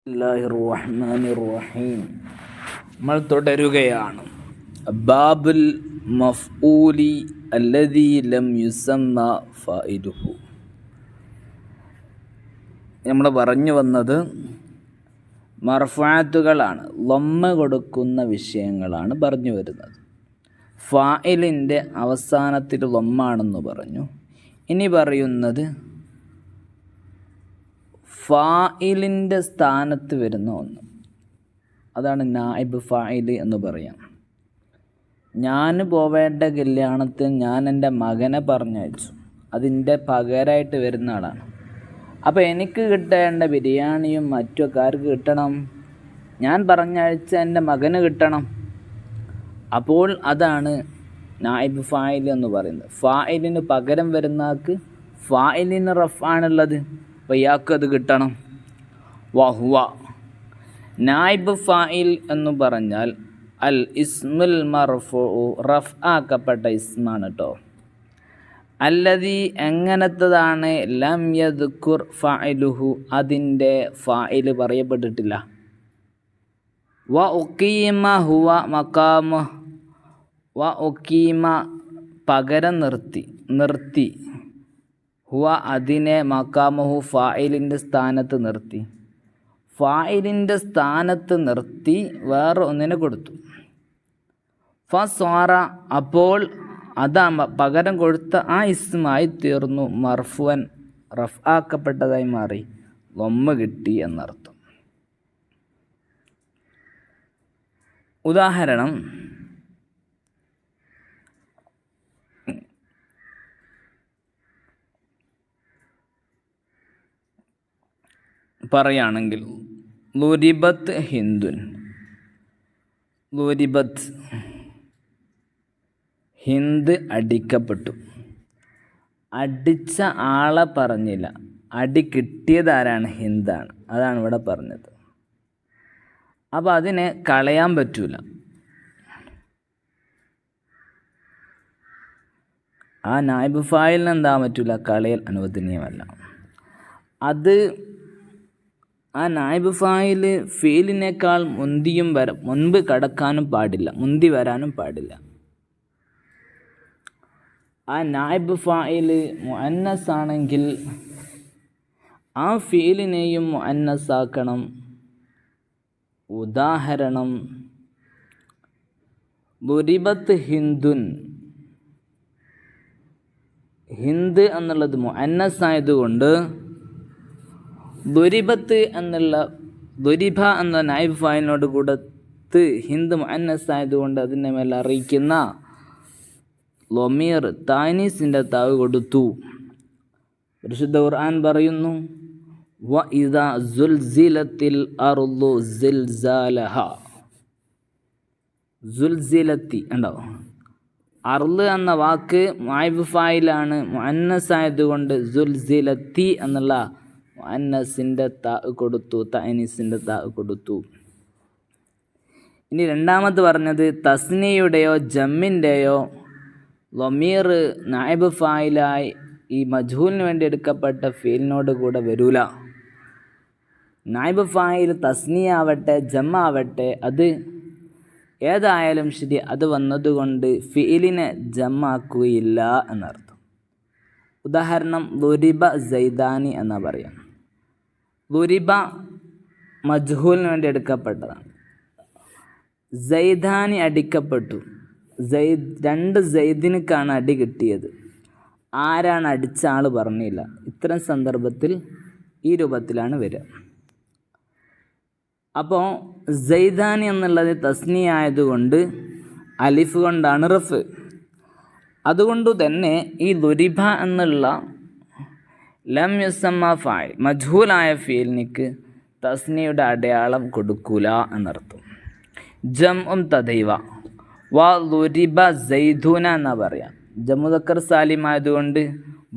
ബിസ്മില്ലാഹിർ-റഹ്മാനിർ-റഹീം. നമ്മൾ തുടരുകയാണ്. ബാബുൽ മഫ്ഊലി അല്ലദീ ലം യുസമ്മ ഫായിലുഹു. നമ്മൾ പറഞ്ഞു വന്നത് മർഫഅത്തുകളാണ്, ലമ്മ കൊടുക്കുന്ന വിഷയങ്ങളാണ് പറഞ്ഞു വരുന്നത്. ഫായിലിൻ്റെ അവസാനത്തിൽ ലമ്മാണെന്ന് പറഞ്ഞു. ഇനി പറയുന്നത് ഫായിലിൻ്റെ സ്ഥാനത്ത് വരുന്ന ഒന്ന്, അതാണ് നായിബ് ഫായിൽ എന്ന് പറയാം. ഞാൻ പോവേണ്ട കല്യാണത്തിന് ഞാൻ എൻ്റെ മകനെ പറഞ്ഞയച്ചു, അതിൻ്റെ പകരമായിട്ട് വരുന്ന ആളാണ്. അപ്പോൾ എനിക്ക് കിട്ടേണ്ട ബിരിയാണിയും മറ്റൊക്കെ ആർക്ക് കിട്ടണം? ഞാൻ പറഞ്ഞയച്ച എൻ്റെ മകന് കിട്ടണം. അപ്പോൾ അതാണ് നായിബ് ഫായിൽ എന്ന് പറയുന്നത്. ഫായിലിന് പകരം വരുന്ന ആൾക്ക് ഫായിലിന് റഫ്ആണുള്ളത്, അപ്പോൾ ഇയാൾക്ക് അത് കിട്ടണം. വഹുവ നായിബ് ഫായിൽ എന്ന് പറഞ്ഞാൽ അൽ ഇസ്മുൽ മർഫൂഉ, റഫ് ആക്കപ്പെട്ട ഇസ്മാണ് കേട്ടോ. അല്ലദീ എങ്ങനത്തതാണ്, ലം യദ്കുർ ഫായിലുഹു, അതിൻ്റെ ഫായിൽ പറയപ്പെട്ടിട്ടില്ല. വ ഉഖീമ ഹുവ മഖാമു, വ ഉഖീമ പകരം നിർത്തി ഹുവ അതിനെ മഖാമഹു ഫായിലിൻ്റെ സ്ഥാനത്ത് നിർത്തി. ഫായിലിൻ്റെ സ്ഥാനത്ത് നിർത്തി വേറെ ഒന്നിനെ കൊടുത്തു. ഫസ്വാറ അപ്പോൾ അതാ പകരം കൊടുത്ത ആ ഇസ്മായി തീർന്നു മർഫുവൻ, റഫ് ആക്കപ്പെട്ടതായി മാറി, ലമ്മ കിട്ടി എന്നർത്ഥം. ഉദാഹരണം പറയുകയാണെങ്കിൽ ളുരിബത്ത് ഹിന്ദുൻ, ളുരിബത്ത് ഹിന്ദ് അടിക്കപ്പെട്ടു. അടിച്ച ആളെ പറഞ്ഞില്ല, അടി കിട്ടിയതാരാണ്? ഹിന്ദാണ്. അതാണ് ഇവിടെ പറഞ്ഞത്. അപ്പോൾ അതിനെ കളയാൻ പറ്റൂല. ആ നായിബ് ഫായിലിന് എന്താ പറ്റൂല? കളയൽ അനുവദനീയമല്ല. അത് ആ നായിബ് ഫായിൽ ഫീലിനേക്കാൾ മുൻപ് കടക്കാനും പാടില്ല, മുന്തി വരാനും പാടില്ല. ആ നായിബ് ഫായിൽ മുഅന്നസ് ആണെങ്കിൽ ആ ഫീലിനെയും മുഅന്നസ് ആക്കണം. ഉദാഹരണം ളുരിബത്ത് ഹിന്ദുൻ, ഹിന്ദ് എന്നുള്ളത് മുഅന്നസ് ആയതുകൊണ്ട് ളുരിബത്ത് എന്നുള്ള ളുരിബ എന്ന നായിബ് ഫായിലിനോട് കൂടത്ത് ഹിന്ദ് മുഅന്നസ് ആയതുകൊണ്ട് അതിനെ മേലെ അറിയിക്കുന്ന ലൊമീർ താനീസിൻ്റെ താവ് കൊടുത്തു. പരിശുദ്ധ ഖുർആൻ പറയുന്നു, വ ഇദാ സുൽസിലത്തിൽ അർളു സിൽസാലഹ. സുൽസിലത്തി ഉണ്ടോ? അർള് എന്ന വാക്ക് നായിബ് ഫായിലാണ്, മുഅന്നസ് ആയതുകൊണ്ട് സുൽസിലത്തി എന്നുള്ള മുഅന്നസിൻ്റെ താ കൊടുത്തു, തഅനീസിൻ്റെ താ കൊടുത്തു. ഇനി രണ്ടാമത് പറഞ്ഞത് തസ്നിയുടെയോ ജമ്മിൻ്റെയോ ലമീർ നായിബ് ഫായിലായി ഈ മജ്ഹൂലിന് വേണ്ടി എടുക്കപ്പെട്ട ഫീലിനോട് കൂടെ വരൂല. നായിബ് ഫായിൽ തസ്നിയാവട്ടെ ജമ്മാവട്ടെ, അത് ഏതായാലും ശരി, അത് വന്നതുകൊണ്ട് ഫീലിനെ ജമ്മാക്കുകയില്ല എന്നർത്ഥം. ഉദാഹരണം ളുരിബ സൈദാനി എന്നാ പറയാം. ളുരിബ മജ്ഹൂലിന് വേണ്ടി എടുക്കപ്പെട്ടതാണ്. സൈദാനി അടിക്കപ്പെട്ടു. രണ്ട് സൈദിനക്കാണ് അടി കിട്ടിയത്. ആരാണ് അടിച്ച ആൾ പറഞ്ഞില്ല. ഇത്തരം സന്ദർഭത്തിൽ ഈ രൂപത്തിലാണ് വരിക. അപ്പോൾ സൈദാനി എന്നുള്ളത് തസ്നി ആയതുകൊണ്ട് അലിഫ് കൊണ്ടാണ് റഫ്. അതുകൊണ്ട് തന്നെ ഈ ളുരിബ എന്നുള്ള ലം യുസമ്മ ഫായിൽ മജ്ഹൂലായ ഫീലിനിക്ക് തസ്നിയുടെ അടയാളം കൊടുക്കൂല എന്നർത്ഥം. ജംഉം തദൈവ വ ളുരിബ സൈദൂന എന്നാ പറയാം. ജമുദക്കർ സാലിം ആയതുകൊണ്ട്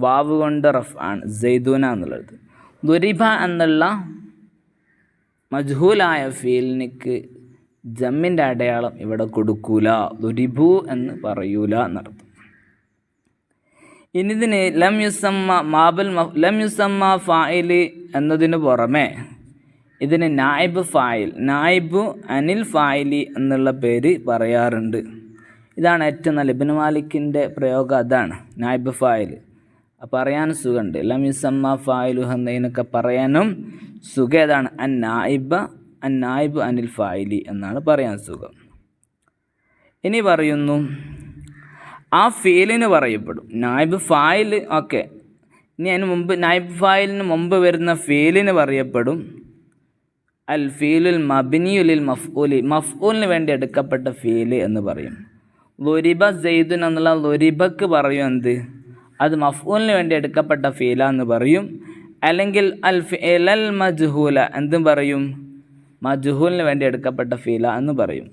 വാവ് കൊണ്ട് റഫ് ആണ് സൈദൂന എന്നുള്ളത്. ളുരിബ എന്നുള്ള മജ്ഹൂലായ ഫീലിനിക്ക് ജമ്മിൻ്റെ അടയാളം ഇവിടെ കൊടുക്കൂല, ളുരിബു എന്ന് പറയൂല എന്നർത്ഥം. ഇനി ഇതിന് ലം യുസമ്മ ഫായില് എന്നതിന് പുറമെ ഇതിന് നായിബ് ഫായിൽ, നായിബു അനിൽ ഫായിലി എന്നുള്ള പേര് പറയാറുണ്ട്. ഇതാണ് ഏറ്റവും നല്ല ഇബ്നു മാലിക്കിൻ്റെ പ്രയോഗം, അതാണ് നായിബ് ഫായിൽ. പറയാനും സുഖമുണ്ട്. ലം യുസമ്മ ഫായിലുഹ എന്നതിനൊക്കെ പറയാനും സുഖം ഏതാണ്? അൻ നായിബ് അനിൽ ഫായിലി എന്നാണ് പറയാൻ സുഖം. ഇനി പറയുന്നു ആ ഫീലിന് പറയപ്പെടും നായിബ് ഫായിൽ. ഓക്കെ, ഇനി അതിന് മുമ്പ് നായിബ് ഫായിലിന് മുമ്പ് വരുന്ന ഫീലിന് പറയപ്പെടും അൽ ഫീലുൽ മബ്നിയുലിൽ മഫ്ഊലി, മഫ്ഊലിന് വേണ്ടി എടുക്കപ്പെട്ട ഫീല് എന്ന് പറയും. ളുരിബ സെയ്ദുൻ എന്നുള്ള ളുരിബക്ക് പറയും എന്ത്? അത് മഫ്ഊലിന് വേണ്ടി എടുക്കപ്പെട്ട ഫീല എന്ന് പറയും. അല്ലെങ്കിൽ അൽ ഫിഅലൽ മജ്ഹൂല എന്തും പറയും? മജ്ഹൂലിന് വേണ്ടി എടുക്കപ്പെട്ട ഫീല എന്ന് പറയും.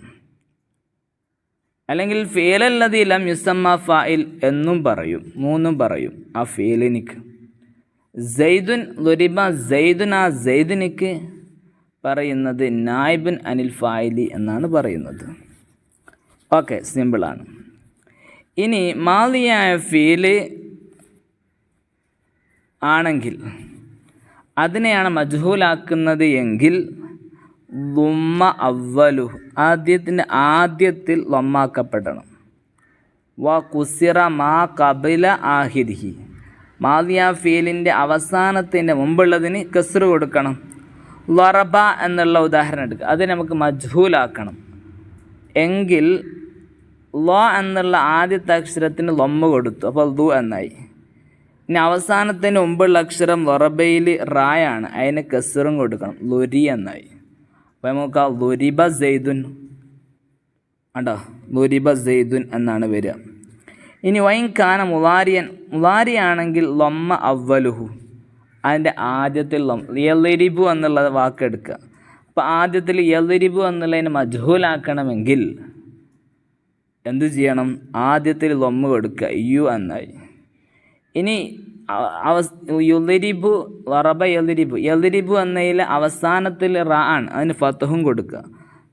അല്ലെങ്കിൽ ഫീലല്ലദീ ലം യുസമ്മ ഫായിൽ എന്നും പറയും. മൂന്നും പറയും ആ ഫീലിനിക്ക്. സെയ്ദുൻ ളുരിബ സെയ്ദുൻ, ആ സെയ്ദിനിക്ക് പറയുന്നത് നായിബുൻ അനിൽ ഫായിലി എന്നാണ് പറയുന്നത്. ഓക്കെ, സിമ്പിളാണ്. ഇനി മാലിയായ ഫീല് ആണെങ്കിൽ അതിനെയാണ് മജ്ഹൂലാക്കുന്നത് എങ്കിൽ ളുമ്മ അവ്വലു, ആദ്യത്തിൽ ലൊമ്മാക്കപ്പെടണം. വ കുസിറ മാ കബില ആഹിരിഹി, മാലിയ ഫീലിൻ്റെ അവസാനത്തിൻ്റെ മുമ്പുള്ളതിന് കസ്റ് കൊടുക്കണം. ലറബ എന്നുള്ള ഉദാഹരണം എടുക്കുക, അത് നമുക്ക് മജ്ഹൂലാക്കണം എങ്കിൽ ലോ എന്നുള്ള ആദ്യത്തെ അക്ഷരത്തിന് ലൊമ്മ കൊടുത്തു, അപ്പോൾ ദു എന്നായി. ഇനി അവസാനത്തിന് മുമ്പുള്ള അക്ഷരം ലൊറബയിൽ റായാണ്, അതിന് കസ്റും കൊടുക്കണം, ലുരി എന്നായി. അപ്പോൾ നമുക്ക് ആ ലുരിബ സെയ്ദുൻ ആണ്ടോ, ലുരിബ സെയ്ദുൻ എന്നാണ് വരിക. ഇനി വൈൻകാന മുലാരിയാണെങ്കിൽ ലൊമ്മ അവ്വലുഹു, അതിൻ്റെ ആദ്യത്തിൽ യളിരിബു എന്നുള്ള വാക്കെടുക്കുക. അപ്പോൾ ആദ്യത്തിൽ യളിരിബു എന്നുള്ളതിന് മജ്ഹൂലാക്കണമെങ്കിൽ എന്തു ചെയ്യണം? ആദ്യത്തിൽ ലൊമ്മ കൊടുക്കുക, യു എന്നായി. ഇനി യുളിരിബു വറബ യളിരിബു എന്നതിൽ അവസാനത്തിൽ റ ആണ്, അതിന് ഫത്ഹും കൊടുക്കുക,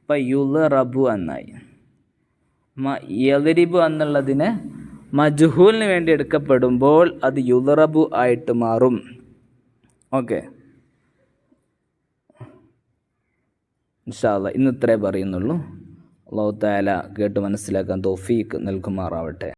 അപ്പോൾ യുളറബു എന്നായി. യളിരിബു എന്നുള്ളതിന് മജ്ഹൂലിന് വേണ്ടി എടുക്കപ്പെടുമ്പോൾ അത് യുളറബു ആയിട്ട് മാറും. ഓക്കെ, ഇൻഷാ അല്ലാഹ് ഇന്ന് ഇത്രേ പറയുന്നുള്ളൂ. അല്ലാഹു തആല കേട്ട് മനസ്സിലാക്കാൻ തൗഫീഖ് നൽകുമാറാവട്ടെ.